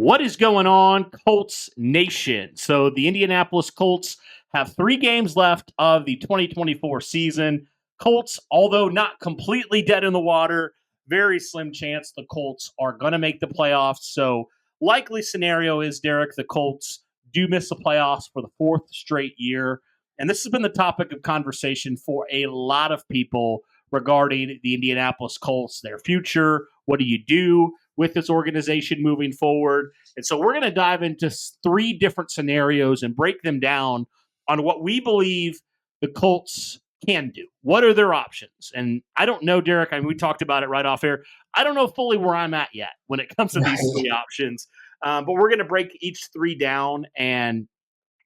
What is going on, Colts Nation? So the Indianapolis Colts have 3 games left of the 2024 season. Colts, although not completely dead in the water, very slim chance the Colts are going to make the playoffs. So likely scenario is, Derek, the Colts do miss the playoffs for the 4th straight year. And this has been the topic of conversation for a lot of people regarding the Indianapolis Colts, their future. What do you do with this organization moving forward? And so we're going to dive into 3 different scenarios and break them down on what we believe the Colts can do. What are their options? And I don't know, Derek, we talked about it right off air. I don't know fully where I'm at yet when it comes to these 3 options. But we're going to break each 3 down and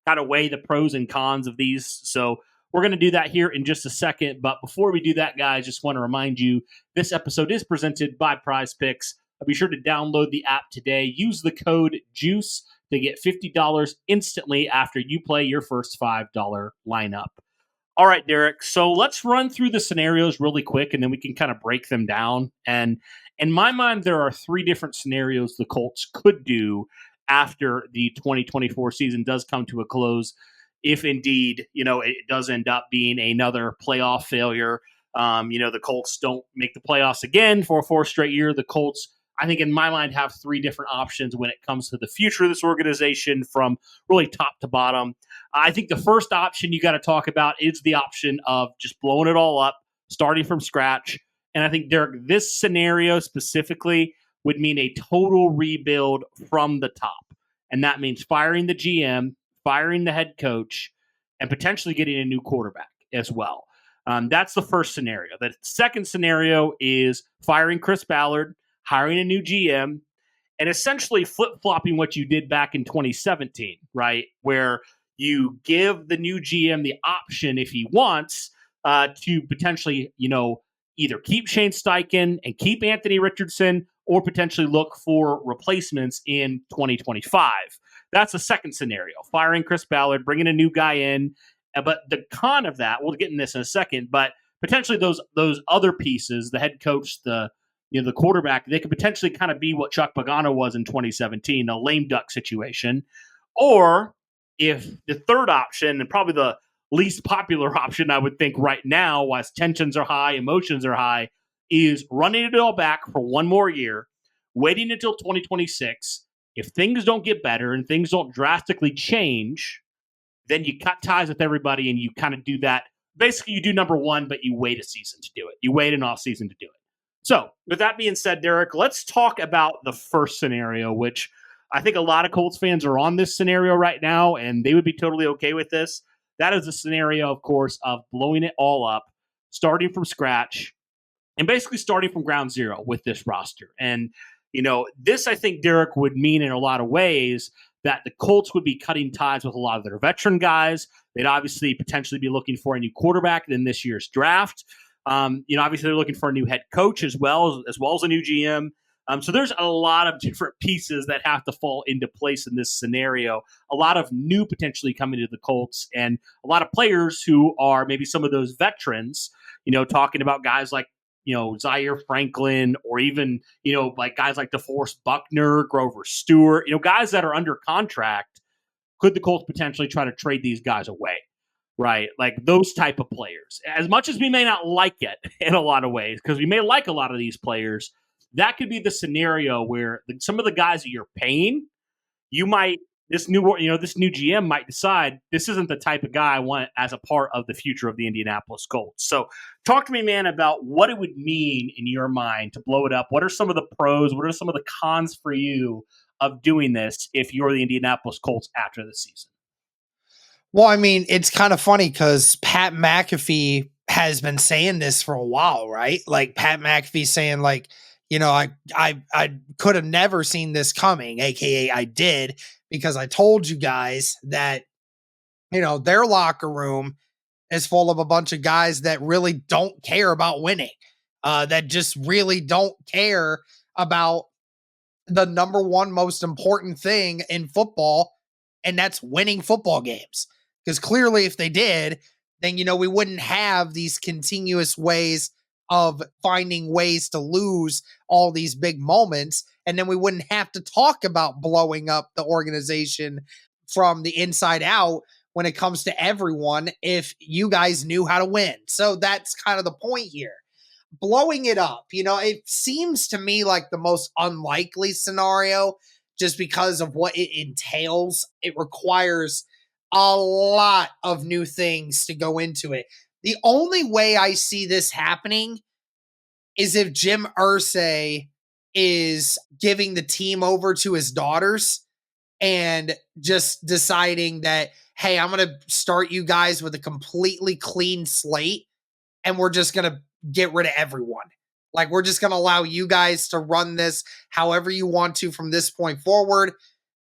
kind of weigh the pros and cons of these. So we're going to do that here in just a second. But before we do that, guys, just want to remind you, this episode is presented by Prize Picks. Be sure to download the app today. Use the code JUICE to get $50 instantly after you play your first $5 lineup. All right, Derek. So let's run through the scenarios really quick, and then we can kind of break them down. And in my mind, there are 3 different scenarios the Colts could do after the 2024 season does come to a close, if indeed, it does end up being another playoff failure. The Colts don't make the playoffs again for a 4th straight year. The Colts, I think in my mind, have 3 different options when it comes to the future of this organization from really top to bottom. I think the first option you got to talk about is the option of just blowing it all up, starting from scratch. And I think, Derek, this scenario specifically would mean a total rebuild from the top. And that means firing the GM, firing the head coach, and potentially getting a new quarterback as well. That's the first scenario. The second scenario is firing Chris Ballard, hiring a new GM, and essentially flip-flopping what you did back in 2017, right? Where you give the new GM the option, if he wants, to potentially, either keep Shane Steichen and keep Anthony Richardson, or potentially look for replacements in 2025. That's the second scenario, firing Chris Ballard, bringing a new guy in. But the con of that, we'll get in this in a second, but potentially those other pieces, the head coach, the quarterback, they could potentially kind of be what Chuck Pagano was in 2017, a lame duck situation. Or if the third option, and probably the least popular option, I would think right now, while tensions are high, emotions are high, is running it all back for one more year, waiting until 2026. If things don't get better and things don't drastically change, then you cut ties with everybody and you kind of do that. Basically, you do number 1, but you wait a season to do it. You wait an off season to do it. So with that being said, Derek, let's talk about the first scenario, which I think a lot of Colts fans are on this scenario right now, and they would be totally okay with this. That is a scenario, of course, of blowing it all up, starting from scratch, and basically starting from ground zero with this roster. And, this, I think, Derek, would mean in a lot of ways that the Colts would be cutting ties with a lot of their veteran guys. They'd obviously potentially be looking for a new quarterback in this year's draft. Obviously they're looking for a new head coach as well as a new GM. So there's a lot of different pieces that have to fall into place in this scenario. A lot of new potentially coming to the Colts, and a lot of players who are maybe some of those veterans, talking about guys like, Zaire Franklin, or even, like guys like DeForest Buckner, Grover Stewart, guys that are under contract. Could the Colts potentially try to trade these guys away? Right, like those type of players. As much as we may not like it in a lot of ways, because we may like a lot of these players, that could be the scenario where some of the guys that you're paying, this new GM might decide this isn't the type of guy I want as a part of the future of the Indianapolis Colts. So talk to me, man, about what it would mean in your mind to blow it up. What are some of the pros? What are some of the cons for you of doing this if you're the Indianapolis Colts after the season? Well, I mean, it's kind of funny because Pat McAfee has been saying this for a while, right? Like Pat McAfee saying, like, I could have never seen this coming, aka I did, because I told you guys that, their locker room is full of a bunch of guys that really don't care about winning, that just really don't care about the number 1 most important thing in football, and that's winning football games. Because clearly if they did, then, we wouldn't have these continuous ways of finding ways to lose all these big moments. And then we wouldn't have to talk about blowing up the organization from the inside out when it comes to everyone if you guys knew how to win. So that's kind of the point here. Blowing it up, it seems to me like the most unlikely scenario just because of what it entails. It requires a lot of new things to go into it. The only way I see this happening is if Jim Irsay is giving the team over to his daughters and just deciding that, hey, I'm going to start you guys with a completely clean slate and we're just going to get rid of everyone. Like, we're just going to allow you guys to run this however you want to from this point forward.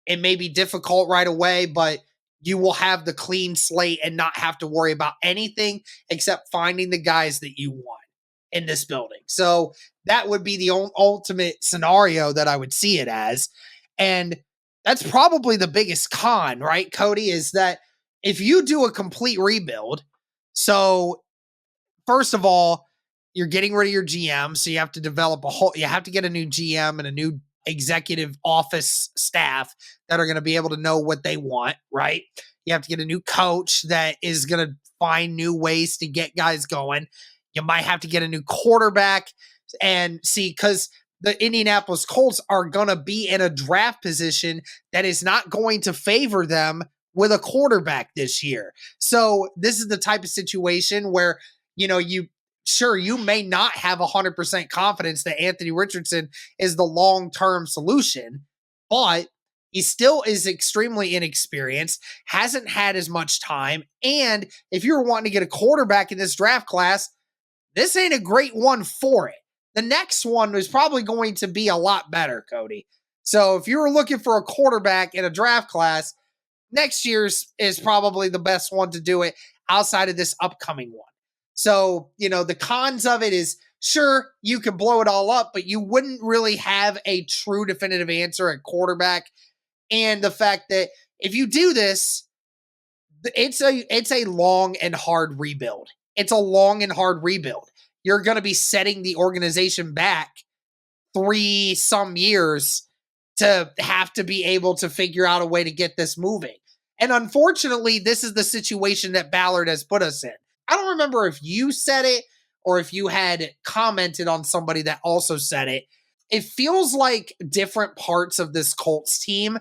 It may be difficult right away, but you will have the clean slate and not have to worry about anything except finding the guys that you want in this building. So that would be the ultimate scenario that I would see it as. And that's probably the biggest con, right, Cody, is that if you do a complete rebuild, so first of all, you're getting rid of your GM, so you have to develop you have to get a new GM and a new executive office staff that are going to be able to know what they want, right? You have to get a new coach that is going to find new ways to get guys going. You might have to get a new quarterback and see, because the Indianapolis Colts are going to be in a draft position that is not going to favor them with a quarterback this year. So this is the type of situation where, you may not have 100% confidence that Anthony Richardson is the long-term solution, but he still is extremely inexperienced, hasn't had as much time, and if you're wanting to get a quarterback in this draft class, this ain't a great one for it. The next one is probably going to be a lot better, Cody. So if you were looking for a quarterback in a draft class, next year's is probably the best one to do it outside of this upcoming one. So, the cons of it is, sure, you can blow it all up, but you wouldn't really have a true definitive answer at quarterback. And the fact that if you do this, it's a long and hard rebuild. It's a long and hard rebuild. You're going to be setting the organization back 3 some years to have to be able to figure out a way to get this moving. And unfortunately, this is the situation that Ballard has put us in. I don't remember if you said it or if you had commented on somebody that also said it. It feels like different parts of this Colts team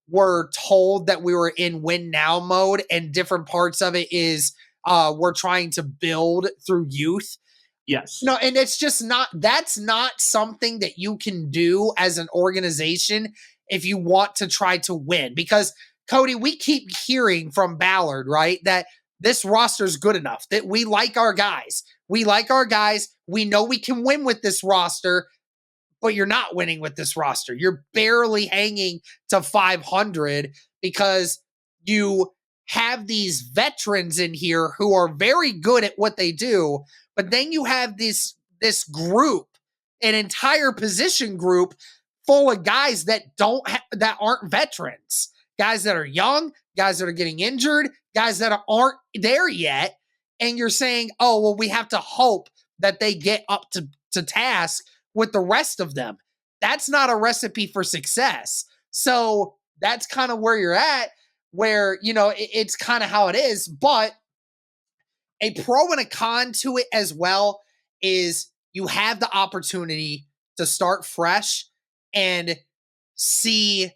were told that we were in win now mode, and different parts of it is we're trying to build through youth. Yes. No, and it's just that's not something that you can do as an organization if you want to try to win. Because, Cody, we keep hearing from Ballard, right, that this roster is good enough, that we like our guys. We like our guys. We know we can win with this roster, but you're not winning with this roster. You're barely hanging to 500 because you have these veterans in here who are very good at what they do, but then you have this group, an entire position group full of guys that that aren't veterans, guys that are young, guys that are getting injured, guys that aren't there yet. And you're saying, oh, well, we have to hope that they get up to task with the rest of them. That's not a recipe for success. So that's kind of where you're at, where, it's kind of how it is. But a pro and a con to it as well is you have the opportunity to start fresh and see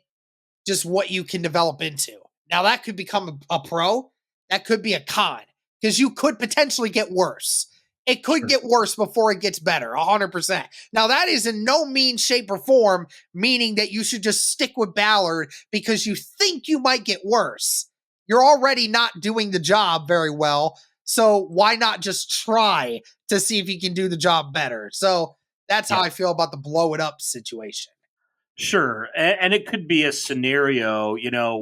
just what you can develop into. Now, that could become a pro. That could be a con, because you could potentially get worse. It could get worse before it gets better, 100%. Now, that is in no means, shape, or form meaning that you should just stick with Ballard because you think you might get worse. You're already not doing the job very well, so why not just try to see if you can do the job better? So that's how I feel about the blow it up situation. Sure, and it could be a scenario,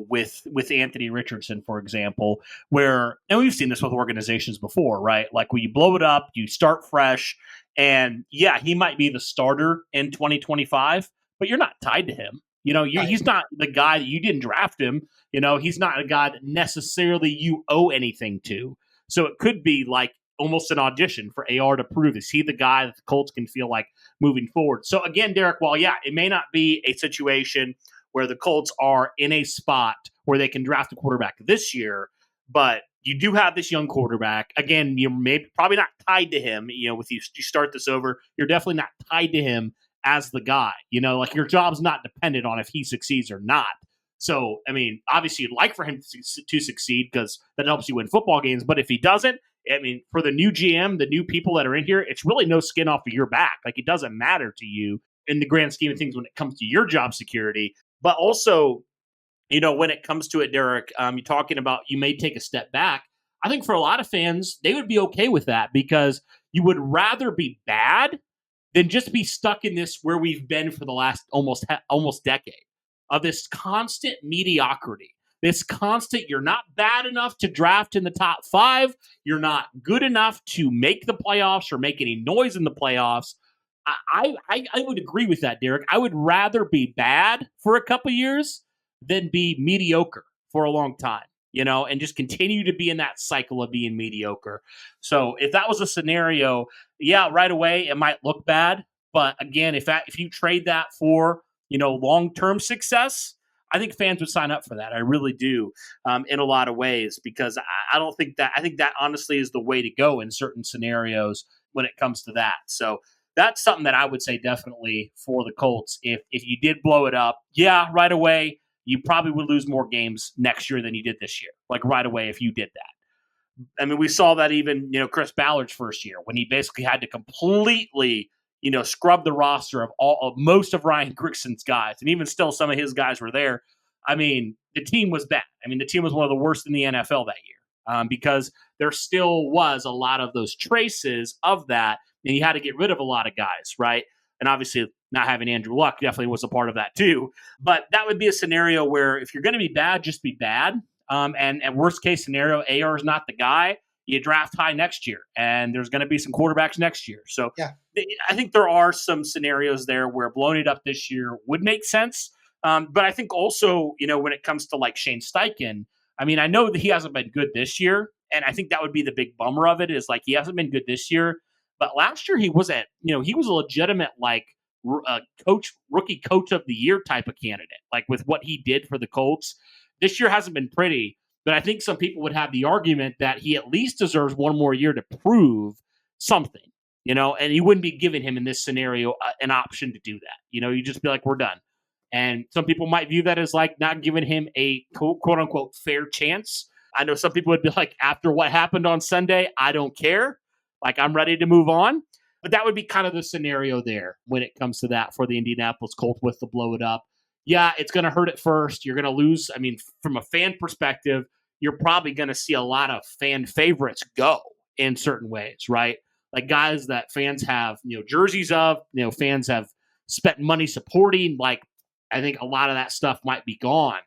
with Anthony Richardson, for example, where, and we've seen this with organizations before, right? Like, when you blow it up, you start fresh, and yeah, he might be the starter in 2025, but you're not tied to him. He's not the guy that you didn't draft him. He's not a guy that necessarily you owe anything to. So it could be like almost an audition for AR to prove, is he the guy that the Colts can feel like moving forward? So again, Derek, while it may not be a situation where the Colts are in a spot where they can draft a quarterback this year, but you do have this young quarterback. Again, you're probably not tied to him. With you start this over, you're definitely not tied to him as the guy. Like your job's not dependent on if he succeeds or not. So, I mean, obviously you'd like for him to succeed because that helps you win football games. But if he doesn't, I mean, for the new GM, the new people that are in here, it's really no skin off of your back. Like, it doesn't matter to you in the grand scheme of things when it comes to your job security. But also, when it comes to it, Derek, you're talking about you may take a step back. I think for a lot of fans, they would be okay with that because you would rather be bad than just be stuck in this where we've been for the last almost decade of this constant mediocrity. This constant, you're not bad enough to draft in the top 5. You're not good enough to make the playoffs or make any noise in the playoffs. I would agree with that, Derek. I would rather be bad for a couple years than be mediocre for a long time, and just continue to be in that cycle of being mediocre. So if that was a scenario, right away it might look bad. But again, if you trade that for, long-term success, I think fans would sign up for that. I really do, in a lot of ways, because I think that honestly is the way to go in certain scenarios when it comes to that. So that's something that I would say definitely for the Colts. If you did blow it up, right away, you probably would lose more games next year than you did this year. Like right away, if you did that. I mean, we saw that even, Chris Ballard's first year when he basically had to completely, scrub the roster of most of Ryan Griggson's guys. And even still, some of his guys were there. I mean, the team was bad. I mean, the team was one of the worst in the NFL that year because there still was a lot of those traces of that. And you had to get rid of a lot of guys, right? And obviously, not having Andrew Luck definitely was a part of that too. But that would be a scenario where if you're going to be bad, just be bad. And worst case scenario, AR is not the guy. You draft high next year, and there's going to be some quarterbacks next year. So I think there are some scenarios there where blowing it up this year would make sense. But I think also, when it comes to like Shane Steichen, I mean, I know that he hasn't been good this year, and I think that would be the big bummer of it is like he hasn't been good this year. But last year he was a legitimate like rookie coach of the year type of candidate, like with what he did for the Colts. This year hasn't been pretty, but I think some people would have the argument that he at least deserves one more year to prove something, and you wouldn't be giving him in this scenario an option to do that. You just be like, we're done. And some people might view that as like not giving him a quote unquote fair chance. I know some people would be like, after what happened on Sunday, I don't care. Like, I'm ready to move on. But that would be kind of the scenario there when it comes to that for the Indianapolis Colts with the blow it up. Yeah, it's going to hurt at first. You're going to lose. I mean, from a fan perspective, you're probably going to see a lot of fan favorites go in certain ways, right? Like guys that fans have, jerseys of, fans have spent money supporting. Like, I think a lot of that stuff might be gone.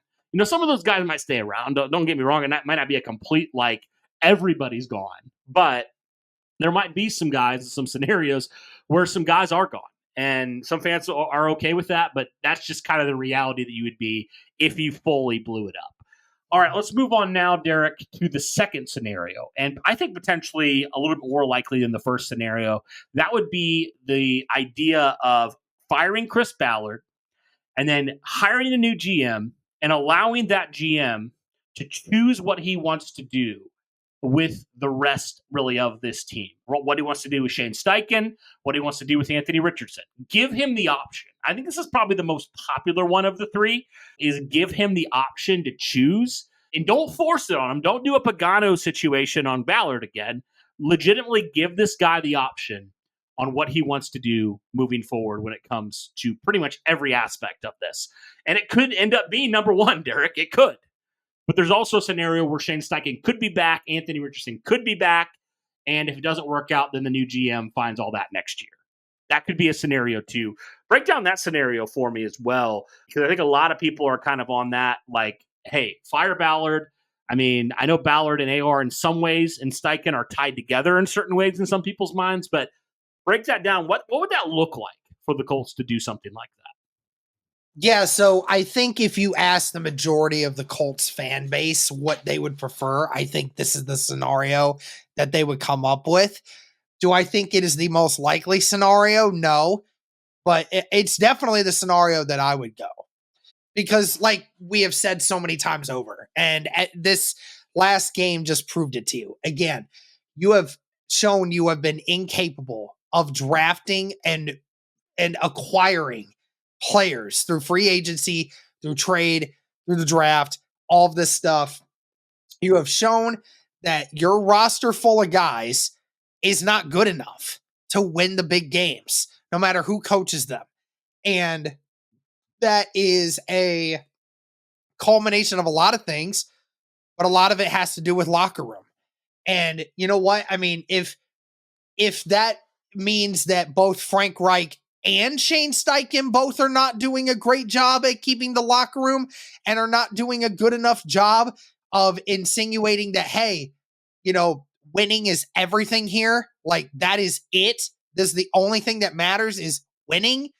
Some of those guys might stay around. Don't get me wrong. And that might not be a complete, like, everybody's gone. But there might be some guys, some scenarios where some guys are gone. And some fans are okay with that, but that's just kind of the reality that you would be if you fully blew it up. All right, let's move on now, Derek, to the second scenario. And I think potentially a little bit more likely than the first scenario. That would be the idea of firing Chris Ballard and then hiring a new GM and allowing that GM to choose what he wants to do with the rest, really, of this team. What he wants to do with Shane Steichen, what he wants to do with Anthony Richardson. Give him the option. I think this is probably the most popular one of the three, is give him the option to choose. And don't force it on him. Don't do a Pagano situation on Ballard again. Legitimately give this guy the option on what he wants to do moving forward when it comes to pretty much every aspect of this. And it could end up being number one, Derek. It could. But there's also a scenario where Shane Steichen could be back, Anthony Richardson could be back, and if it doesn't work out, then the new GM finds all that next year. That could be a scenario too. Break down that scenario for me as well, because I think a lot of people are kind of on that, like, hey, fire Ballard. I mean, I know Ballard and AR in some ways and Steichen are tied together in certain ways in some people's minds, but break that down. What would that look like for the Colts to do something like that? Yeah, so I think if you ask the majority of the Colts fan base what they would prefer, I think this is the scenario that they would come up with. Do I think it is the most likely scenario? No, but it's definitely the scenario that I would go. Because, like we have said so many times over, and at this last game just proved it to you. Again, you have shown you have been incapable of drafting and acquiring players through free agency, through trade, through the draft, all of this stuff. You have shown that your roster full of guys is not good enough to win the big games, no matter who coaches them. And that is a culmination of a lot of things, but a lot of it has to do with locker room. And you know what? I mean, if that means that both Frank Reich and Shane Steichen both are not doing a great job at keeping the locker room and are not doing a good enough job of insinuating that, hey, winning is everything here, like that is it. This is the only thing that matters is winning.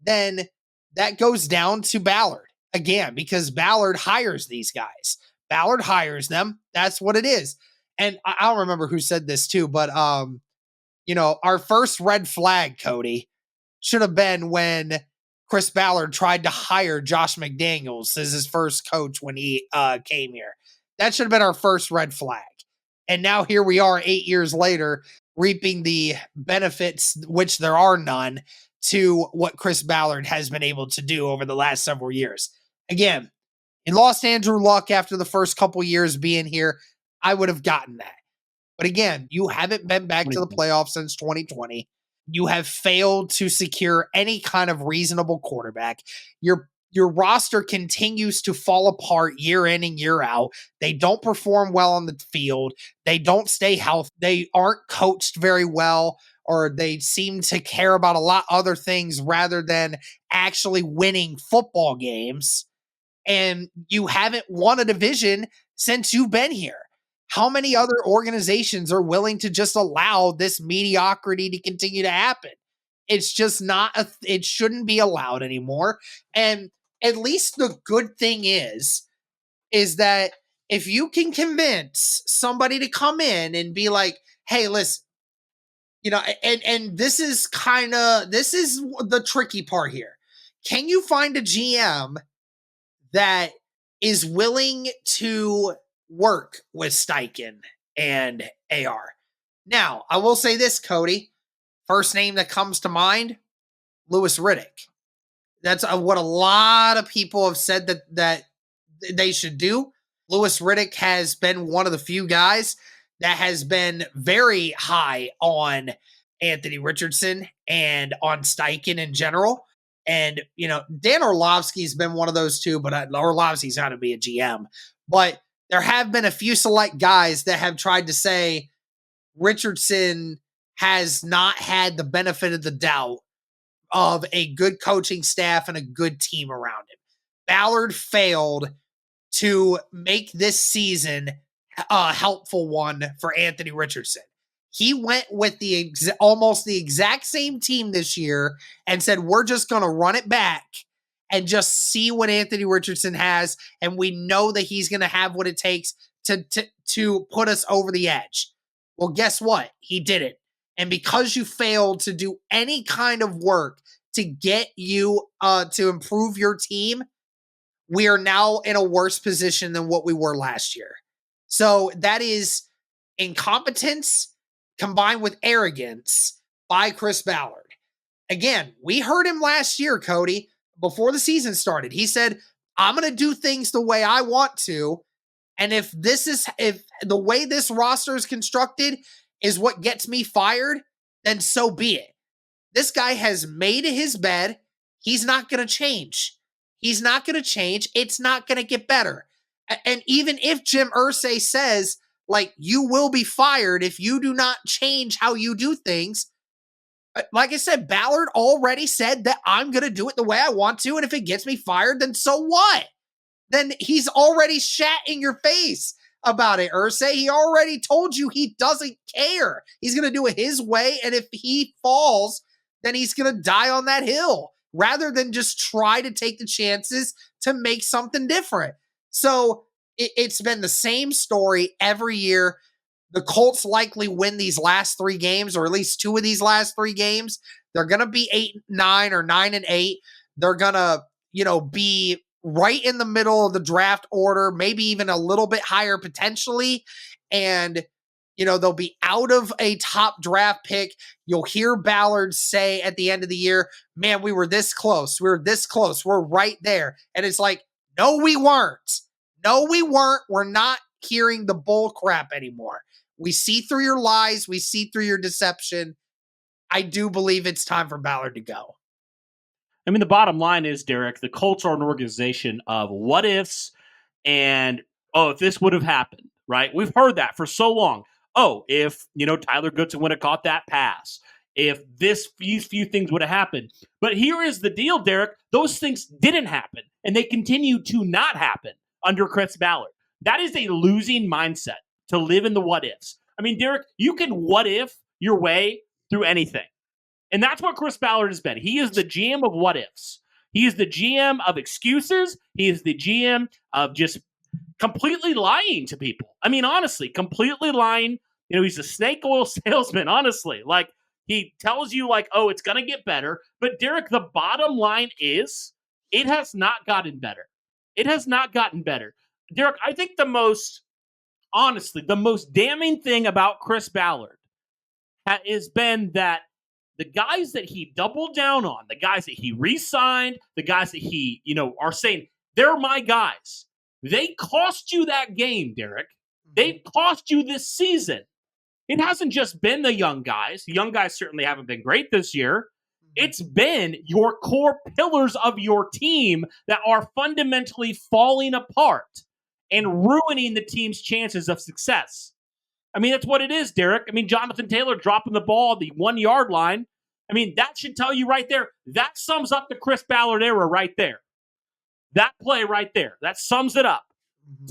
Then that goes down to Ballard again, because Ballard hires these guys. Ballard hires them. That's what it is. And I don't remember who said this too, but our first red flag, Cody, should have been when Chris Ballard tried to hire Josh McDaniels as his first coach when he came here. That should have been our first red flag. And now here we are 8 years later, reaping the benefits, which there are none, to what Chris Ballard has been able to do over the last several years. Again, in lost Andrew Luck after the first couple years being here, I would have gotten that. But again, you haven't been back to the playoffs since 2020. You have failed to secure any kind of reasonable quarterback. Your roster continues to fall apart year in and year out. They don't perform well on the field. They don't stay healthy. They aren't coached very well, or they seem to care about a lot other things rather than actually winning football games. And you haven't won a division since you've been here. How many other organizations are willing to just allow this mediocrity to continue to happen? It's just not, it shouldn't be allowed anymore. And at least the good thing is that if you can convince somebody to come in and be like, hey, listen, and this is the tricky part here. Can you find a GM that is willing to work with Steichen and AR? Now, I will say this, Cody. First name that comes to mind, Louis Riddick. That's what a lot of people have said that they should do. Louis Riddick has been one of the few guys that has been very high on Anthony Richardson and on Steichen in general. And, Dan Orlovsky's been one of those too, but Orlovsky's got to be a GM. But there have been a few select guys that have tried to say Richardson has not had the benefit of the doubt of a good coaching staff and a good team around him. Ballard failed to make this season a helpful one for Anthony Richardson. He went with almost the exact same team this year and said, we're just going to run it back and just see what Anthony Richardson has. And we know that he's going to have what it takes to put us over the edge. Well, guess what? He didn't. And because you failed to do any kind of work to get you to improve your team, we are now in a worse position than what we were last year. So that is incompetence combined with arrogance by Chris Ballard. Again, we heard him last year, Cody, before the season started. He said, I'm going to do things the way I want to. And if the way this roster is constructed is what gets me fired, then so be it. This guy has made his bed. He's not going to change. He's not going to change. It's not going to get better. And even if Jim Irsay says, like, you will be fired if you do not change how you do things, like I said, Ballard already said that I'm going to do it the way I want to, and if it gets me fired, then so what? Then he's already shat in your face about it, Irsay. He already told you he doesn't care. He's going to do it his way, and if he falls, then he's going to die on that hill. rather than just try to take the chances to make something different. So it's been the same story every year. The Colts likely win these last 3 games, or at least 2 of these last 3 games. They're going to be 8-9 or 9-8. They're going to, be right in the middle of the draft order, maybe even a little bit higher potentially. And, they'll be out of a top draft pick. You'll hear Ballard say at the end of the year, man, we were this close. We were this close. We're right there. And it's like, no, we weren't. No, we weren't. We're not hearing the bull crap anymore. We see through your lies. We see through your deception. I do believe it's time for Ballard to go. I mean, the bottom line is, Derek, the Colts are an organization of what ifs and, if this would have happened, right? We've heard that for so long. If, Tyler Goodson would have caught that pass, if these few things would have happened. But here is the deal, Derek. Those things didn't happen, and they continue to not happen under Chris Ballard. That is a losing mindset, to live in the what ifs. I mean, Derek, you can what if your way through anything. And that's what Chris Ballard has been. He is the GM of what ifs. He is the GM of excuses. He is the GM of just completely lying to people. I mean, honestly, completely lying. He's a snake oil salesman, honestly. Like, he tells you, it's going to get better. But, Derek, the bottom line is it has not gotten better. It has not gotten better. Derek, I think the most damning thing about Chris Ballard has been that the guys that he doubled down on, the guys that he re-signed, the guys that he, are saying, they're my guys. They cost you that game, Derek. They've cost you this season. It hasn't just been the young guys. The young guys certainly haven't been great this year. It's been your core pillars of your team that are fundamentally falling apart and ruining the team's chances of success. I mean, that's what it is, Derek. I mean, Jonathan Taylor dropping the ball at the 1-yard line. I mean, that should tell you right there. That sums up the Chris Ballard era right there. That play right there. That sums it up.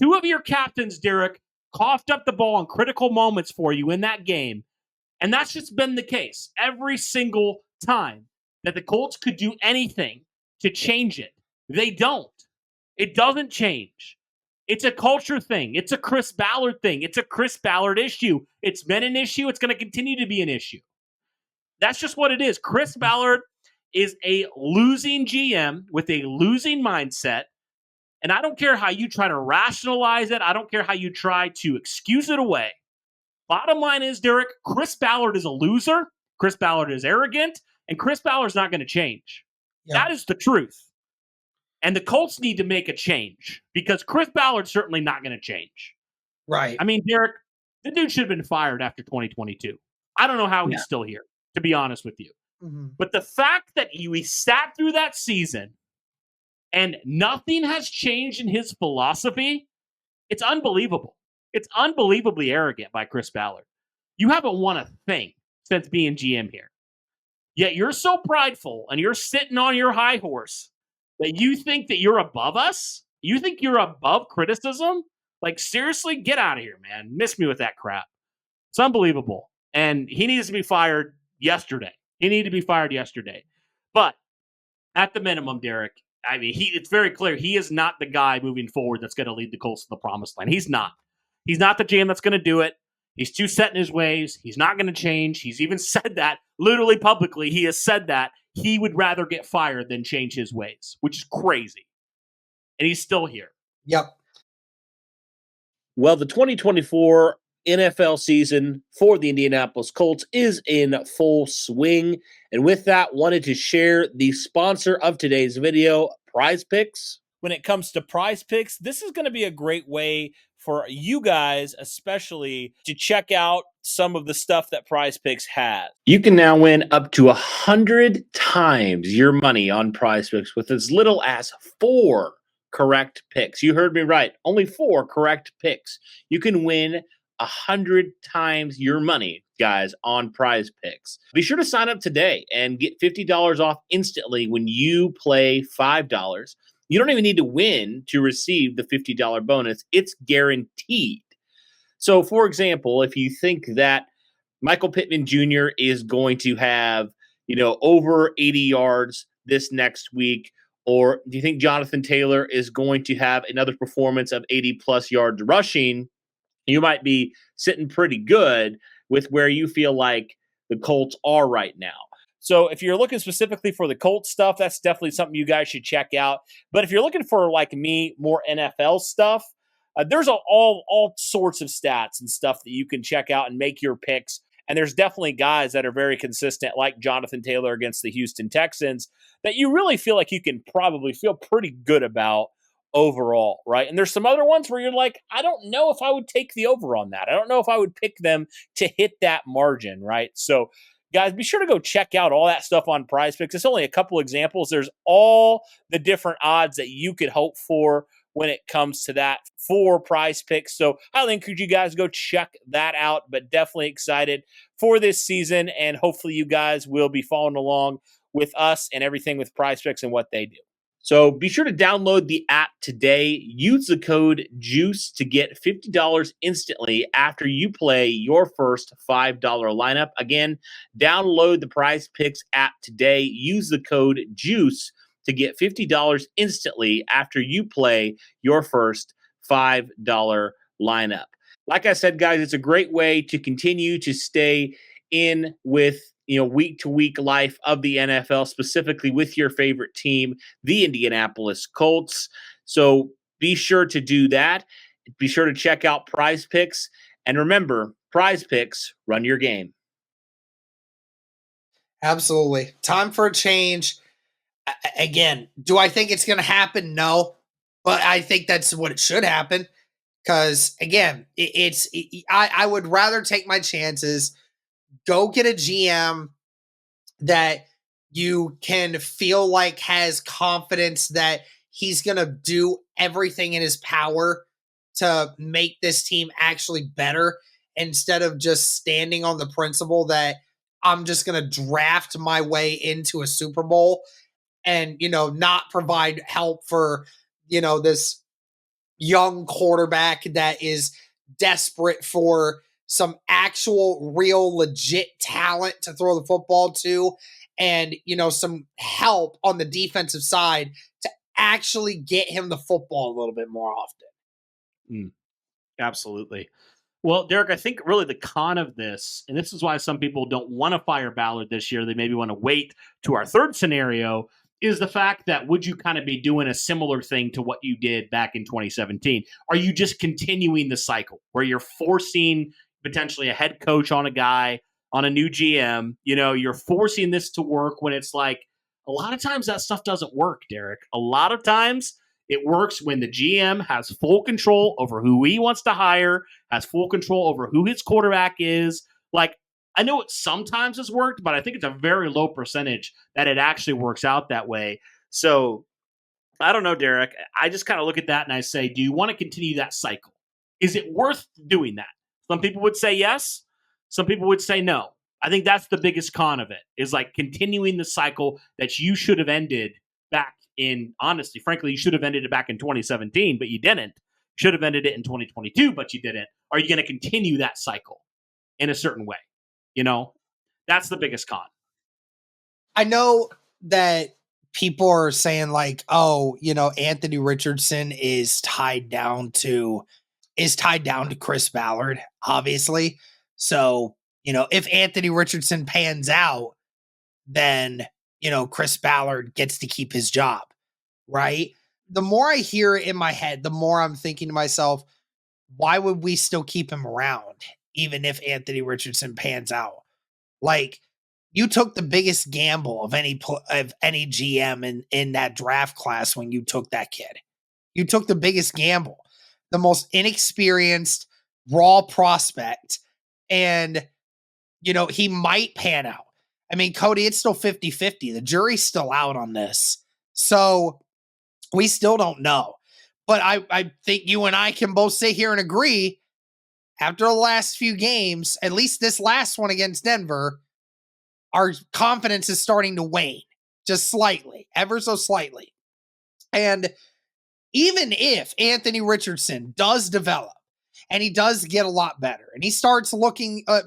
2 of your captains, Derek, coughed up the ball in critical moments for you in that game. And that's just been the case every single time that the Colts could do anything to change it. They don't. It doesn't change. It's a culture thing. It's a Chris Ballard thing. It's a Chris Ballard issue. It's been an issue. It's going to continue to be an issue. That's just what it is. Chris Ballard is a losing GM with a losing mindset. And I don't care how you try to rationalize it. I don't care how you try to excuse it away. Bottom line is, Derek, Chris Ballard is a loser. Chris Ballard is arrogant. And Chris Ballard's not going to change. Yeah. That is the truth. And the Colts need to make a change because Chris Ballard's certainly not going to change. Right. I mean, Derek, the dude should have been fired after 2022. I don't know how he's still here, to be honest with you. Mm-hmm. But the fact that he sat through that season and nothing has changed in his philosophy, it's unbelievable. It's unbelievably arrogant by Chris Ballard. You haven't won a thing since being GM here. Yet you're so prideful and you're sitting on your high horse that you think that you're above us? You think you're above criticism? Like, seriously, get out of here, man. Miss me with that crap. It's unbelievable. And he needs to be fired yesterday. He needed to be fired yesterday. But at the minimum, Derek, I mean, it's very clear he is not the guy moving forward that's going to lead the Colts to the promised land. He's not. He's not the GM that's going to do it. He's too set in his ways. He's not going to change. He's even said that, literally publicly, he has said that he would rather get fired than change his ways, which is crazy. And he's still here. Yep. Well, the 2024 NFL season for the Indianapolis Colts is in full swing. And with that, wanted to share the sponsor of today's video, Prize Picks. When it comes to Prize Picks, this is going to be a great way for you guys, especially, to check out some of the stuff that Prize Picks has. You can now win up to 100 times your money on Prize Picks with as little as 4 correct picks. You heard me right. Only 4 correct picks. You can win 100 times your money, guys, on Prize Picks. Be sure to sign up today and get $50 off instantly when you play $5. You don't even need to win to receive the $50 bonus. It's guaranteed. So, for example, if you think that Michael Pittman Jr. is going to have, over 80 yards this next week? Or do you think Jonathan Taylor is going to have another performance of 80-plus yards rushing? You might be sitting pretty good with where you feel like the Colts are right now. So if you're looking specifically for the Colts stuff, that's definitely something you guys should check out. But if you're looking for, like me, more NFL stuff, there's all sorts of stats and stuff that you can check out and make your picks. And there's definitely guys that are very consistent, like Jonathan Taylor against the Houston Texans, that you really feel like you can probably feel pretty good about overall, right? And there's some other ones where you're like, I don't know if I would take the over on that. I don't know if I would pick them to hit that margin, right? So guys, be sure to go check out all that stuff on Prize Picks. It's only a couple examples. There's all the different odds that you could hope for when it comes to that for Prize Picks. So highly encourage you guys to go check that out, but definitely excited for this season. And hopefully you guys will be following along with us and everything with Prize Picks and what they do. So be sure to download the app today. Use the code JUICE to get $50 instantly after you play your first $5 lineup. Again, download the Prize Picks app today. Use the code JUICE to get $50 instantly after you play your first $5 lineup. Like I said, guys, it's a great way to continue to stay in with week to week life of the NFL, specifically with your favorite team, the Indianapolis Colts. So be sure to do that. Be sure to check out Prize Picks. And remember, Prize Picks, run your game. Absolutely. Time for a change. Again, do I think it's going to happen? No. But I think that's what it should happen. Because, again, I would rather take my chances. Go get a GM that you can feel like has confidence that he's going to do everything in his power to make this team actually better, instead of just standing on the principle that I'm just going to draft my way into a Super Bowl and, not provide help for, this young quarterback that is desperate for some actual real legit talent to throw the football to, and some help on the defensive side to actually get him the football a little bit more often. Absolutely. Well, Derek, I think really the con of this, and this is why some people don't want to fire Ballard this year, they maybe want to wait to our third scenario, is the fact that would you kind of be doing a similar thing to what you did back in 2017? Are you just continuing the cycle where you're forcing potentially a head coach on a guy, on a new GM? You're forcing this to work when it's like a lot of times that stuff doesn't work, Derek. A lot of times it works when the GM has full control over who he wants to hire, has full control over who his quarterback is. Like, I know it sometimes has worked, but I think it's a very low percentage that it actually works out that way. So I don't know, Derek. I just kind of look at that and I say, do you want to continue that cycle? Is it worth doing that? Some people would say yes. Some people would say no. I think that's the biggest con of it, is like continuing the cycle that you should have ended back in, honestly, frankly, you should have ended it back in 2017, but you didn't. You should have ended it in 2022, but you didn't. Are you going to continue that cycle in a certain way? That's the biggest con. I know that people are saying like, oh, Anthony Richardson is tied down to Chris Ballard, obviously. So, if Anthony Richardson pans out, then, Chris Ballard gets to keep his job, right? The more I hear it in my head, the more I'm thinking to myself, why would we still keep him around, even if Anthony Richardson pans out? Like, you took the biggest gamble of any GM in that draft class when you took that kid. You took the biggest gamble, the most inexperienced, raw prospect, and, he might pan out. I mean, Cody, it's still 50-50. The jury's still out on this. So we still don't know. But I think you and I can both sit here and agree, after the last few games, at least this last one against Denver, our confidence is starting to wane just slightly, ever so slightly. And even if Anthony Richardson does develop and he does get a lot better and he starts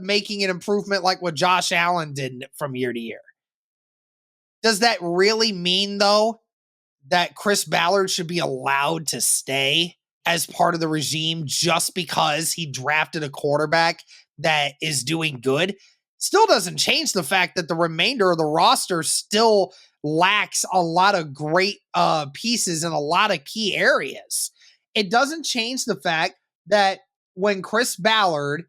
making an improvement like what Josh Allen did from year to year, Does that really mean, though, that Chris Ballard should be allowed to stay as part of the regime just because he drafted a quarterback that is doing good? Still doesn't change the fact that the remainder of the roster still lacks a lot of great pieces in a lot of key areas. It doesn't change the fact that when Chris Ballard,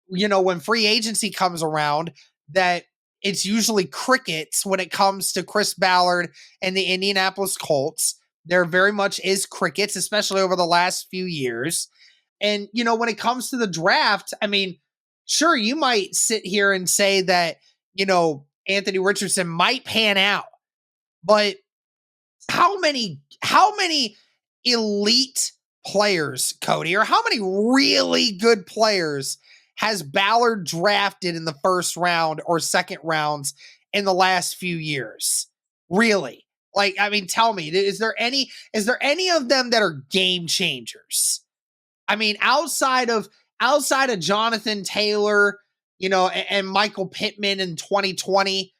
when free agency comes around, that it's usually crickets when it comes to Chris Ballard and the Indianapolis Colts. There very much is crickets, especially over the last few years. And, when it comes to the draft, I mean, sure, you might sit here and say that, Anthony Richardson might pan out, but how many elite players, Cody, or how many really good players has Ballard drafted in the first round or second rounds in the last few years? Really? Like, I mean, tell me, is there any of them that are game changers? I mean, outside of Jonathan Taylor, and Michael Pittman in 2020,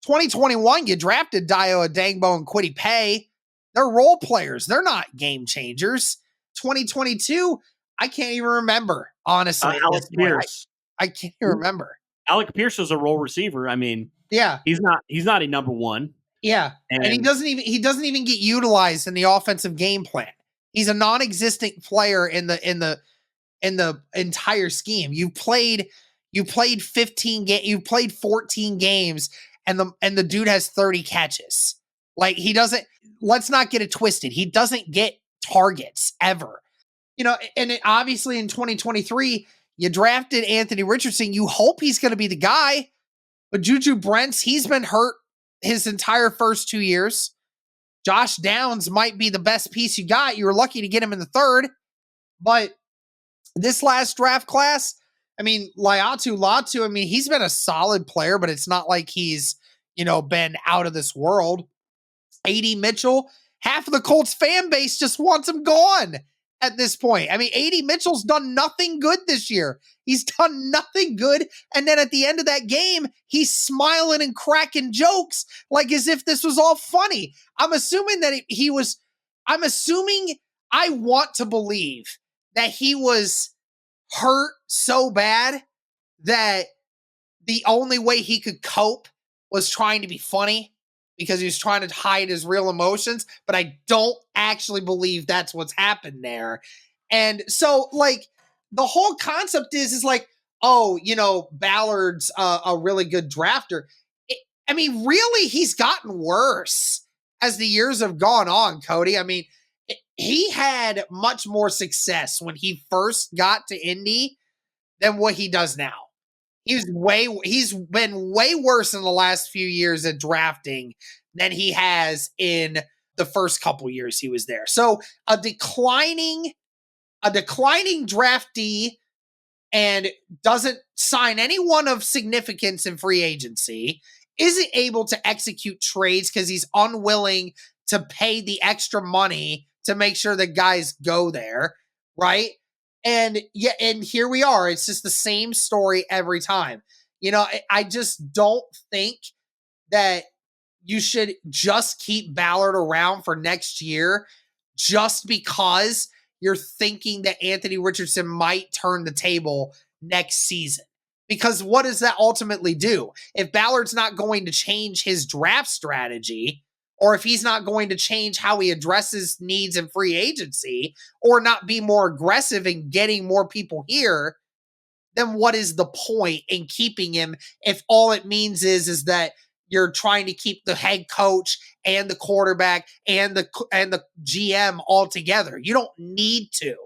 2021, you drafted Dio Adangbo and Kwity Paye. They're role players. They're not game changers. 2022, I can't even remember, honestly. Alec Pierce. I can't even remember. Alec Pierce is a role receiver. I mean, yeah, he's not a number one. Yeah, and he doesn't even get utilized in the offensive game plan. He's a non-existent player in the entire scheme. You played 14 games, and the dude has 30 catches. Like, he doesn't. Let's not get it twisted. He doesn't get targets ever. And obviously in 2023, you drafted Anthony Richardson. You hope he's going to be the guy, but Juju Brents, he's been hurt his entire first 2 years. Josh Downs might be the best piece you got. You were lucky to get him in the third. But this last draft class, I mean, Latu, I mean, he's been a solid player, but it's not like he's, been out of this world. A.D. Mitchell, half of the Colts fan base just wants him gone at this point. I mean, A.D. Mitchell's done nothing good this year. He's done nothing good. And then at the end of that game, he's smiling and cracking jokes like as if this was all funny. I want to believe that he was hurt so bad that the only way he could cope was trying to be funny because he was trying to hide his real emotions. But I don't actually believe that's what's happened there. And so, like, the whole concept is like, oh, Ballard's a really good drafter. I mean, really, he's gotten worse as the years have gone on, Cody. I mean, he had much more success when he first got to Indy than what he does now. He's been way worse in the last few years at drafting than he has in the first couple years he was there. So a declining draftee and doesn't sign anyone of significance in free agency, isn't able to execute trades because he's unwilling to pay the extra money to make sure that guys go there, right? And here we are. It's just the same story every time. I just don't think that you should just keep Ballard around for next year just because you're thinking that Anthony Richardson might turn the table next season. Because what does that ultimately do? If Ballard's not going to change his draft strategy, or if he's not going to change how he addresses needs in free agency, or not be more aggressive in getting more people here, then what is the point in keeping him if all it means is that you're trying to keep the head coach and the quarterback and the GM all together? You don't need to.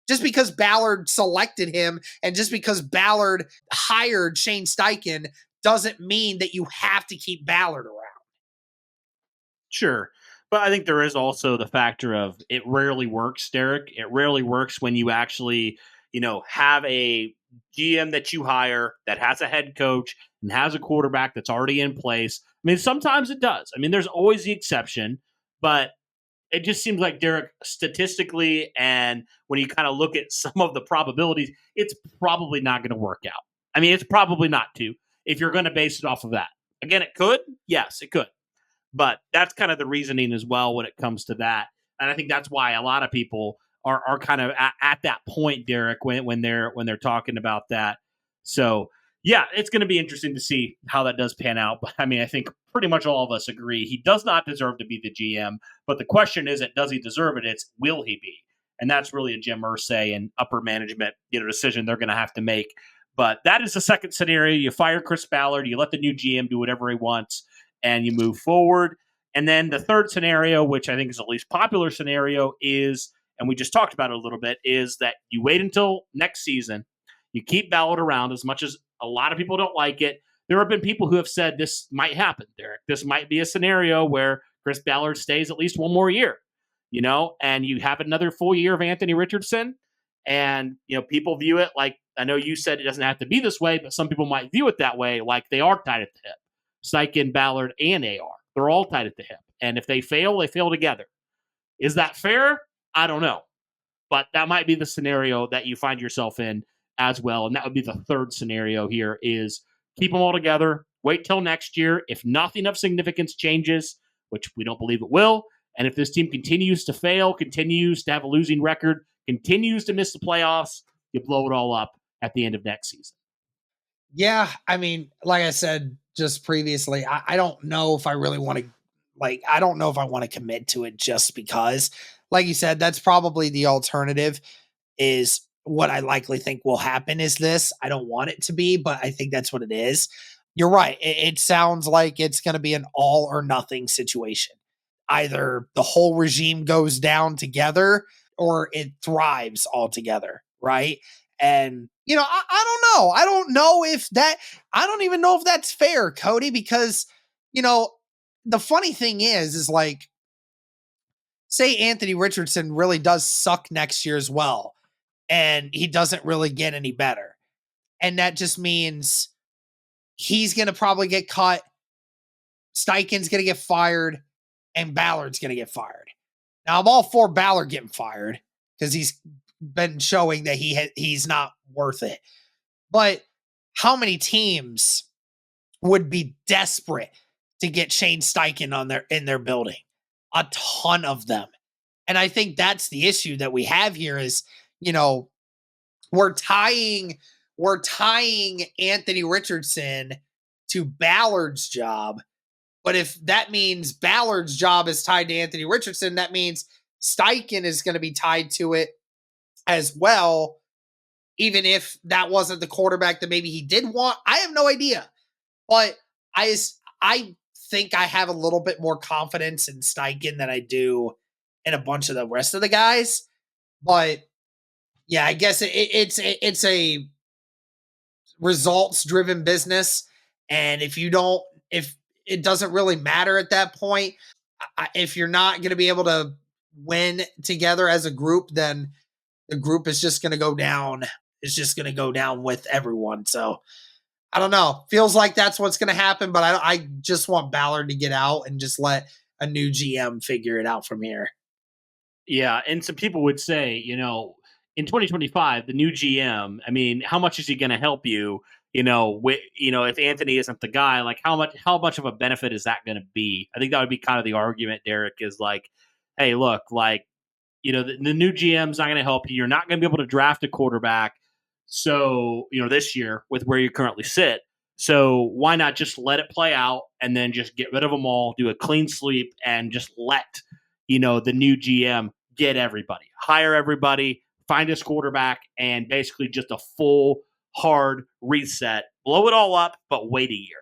Just because Ballard selected him and just because Ballard hired Shane Steichen doesn't mean that you have to keep Ballard around. Sure. But I think there is also the factor of it rarely works, Derek. It rarely works when you actually, have a GM that you hire that has a head coach and has a quarterback that's already in place. I mean, sometimes it does. I mean, there's always the exception, but it just seems like, Derek, statistically, and when you kind of look at some of the probabilities, it's probably not going to work out. I mean, it's probably not to, if you're going to base it off of that. Again, it could. Yes, it could. But that's kind of the reasoning as well when it comes to that. And I think that's why a lot of people are kind of at that point, Derek, when they're talking about that. So yeah, it's going to be interesting to see how that does pan out. But I mean, I think pretty much all of us agree he does not deserve to be the GM. But the question isn't does he deserve it? It's will he be? And that's really a Jim Irsay and upper management decision they're going to have to make. But that is the second scenario. You fire Chris Ballard, you let the new GM do whatever he wants, and you move forward. And then the third scenario, which I think is the least popular scenario, is, and we just talked about it a little bit, is that you wait until next season. You keep Ballard around as much as a lot of people don't like it. There have been people who have said this might happen, Derek. This might be a scenario where Chris Ballard stays at least one more year, and you have another full year of Anthony Richardson. And, people view it like, I know you said it doesn't have to be this way, but some people might view it that way, like they are tied at the hip. Steichen, Ballard, and AR. They're all tied at the hip. And if they fail, they fail together. Is that fair? I don't know. But that might be the scenario that you find yourself in as well. And that would be the third scenario here is keep them all together, wait till next year. If nothing of significance changes, which we don't believe it will, and if this team continues to fail, continues to have a losing record, continues to miss the playoffs, you blow it all up at the end of next season. Yeah, I mean, like I said just previously, I don't know if I really want to, I don't know if I want to commit to it just because, like you said, that's probably the alternative is what I likely think will happen is this. I don't want it to be, but I think that's what it is. You're right. It sounds like it's going to be an all or nothing situation. Either the whole regime goes down together or it thrives altogether, right? And, I don't know. I don't even know if that's fair, Cody, because, the funny thing is like, say Anthony Richardson really does suck next year as well, and he doesn't really get any better. And that just means he's going to probably get cut, Steichen's going to get fired, and Ballard's going to get fired. Now, I'm all for Ballard getting fired because he's been showing that he's not worth it. But how many teams would be desperate to get Shane Steichen in their building? A ton of them. And I think that's the issue that we have here is, we're tying Anthony Richardson to Ballard's job. But if that means Ballard's job is tied to Anthony Richardson, that means Steichen is going to be tied to it as well, even if that wasn't the quarterback that maybe he did want. I have no idea. But I think I have a little bit more confidence in Steichen than I do in a bunch of the rest of the guys. But yeah, I guess it's a results-driven business. And if it doesn't really matter at that point, if you're not going to be able to win together as a group, then the group is just going to go down. It's just going to go down with everyone. So I don't know. Feels like that's what's going to happen, but I just want Ballard to get out and just let a new GM figure it out from here. Yeah, and some people would say, in 2025, the new GM, I mean, how much is he going to help you? If Anthony isn't the guy, like how much of a benefit is that going to be? I think that would be kind of the argument, Derek, is like, hey, look, like, the new GM's not going to help you. You're not going to be able to draft a quarterback. So, this year with where you currently sit. So why not just let it play out and then just get rid of them all, do a clean sweep and just let, the new GM get everybody, hire everybody, find his quarterback, and basically just a full hard reset, blow it all up, but wait a year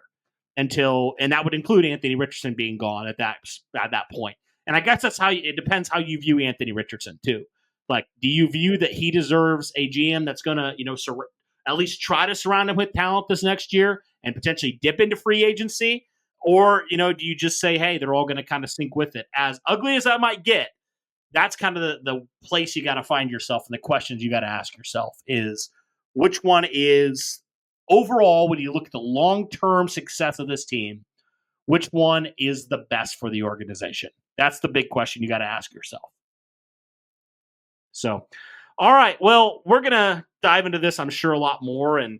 and that would include Anthony Richardson being gone at that point. And I guess that's it depends how you view Anthony Richardson too. Like, do you view that he deserves a GM that's going to, at least try to surround him with talent this next year and potentially dip into free agency? Or, do you just say, hey, they're all going to kind of sync with it? As ugly as that might get, that's kind of the place you got to find yourself, and the questions you got to ask yourself is, which one is overall, when you look at the long-term success of this team, which one is the best for the organization? That's the big question you got to ask yourself. So, all right. Well, we're going to dive into this, I'm sure, a lot more. And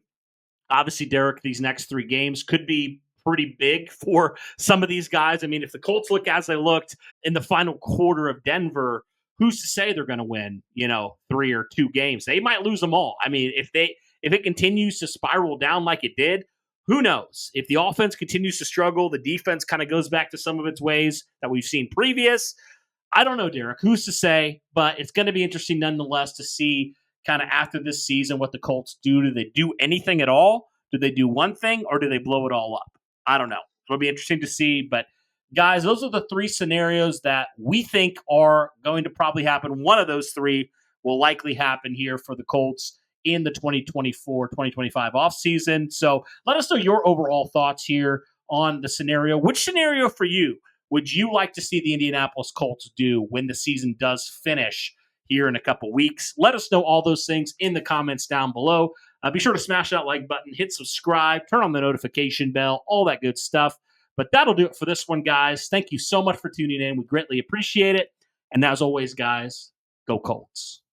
obviously, Derek, these next 3 games could be pretty big for some of these guys. I mean, if the Colts look as they looked in the final quarter of Denver, who's to say they're going to win, 3 or 2 games? They might lose them all. I mean, if it continues to spiral down like it did, who knows? If the offense continues to struggle, the defense kind of goes back to some of its ways that we've seen previous. I don't know, Derek. Who's to say? But it's going to be interesting nonetheless to see kind of after this season what the Colts do. Do they do anything at all? Do they do one thing, or do they blow it all up? I don't know. It'll be interesting to see. But, guys, those are the 3 scenarios that we think are going to probably happen. One of those 3 will likely happen here for the Colts in the 2024-2025 offseason. So let us know your overall thoughts here on the scenario. Which scenario for you would you like to see the Indianapolis Colts do when the season does finish here in a couple weeks? Let us know all those things in the comments down below. Be sure to smash that like button, hit subscribe, turn on the notification bell, all that good stuff. But that'll do it for this one, guys. Thank you so much for tuning in. We greatly appreciate it. And as always, guys, go Colts.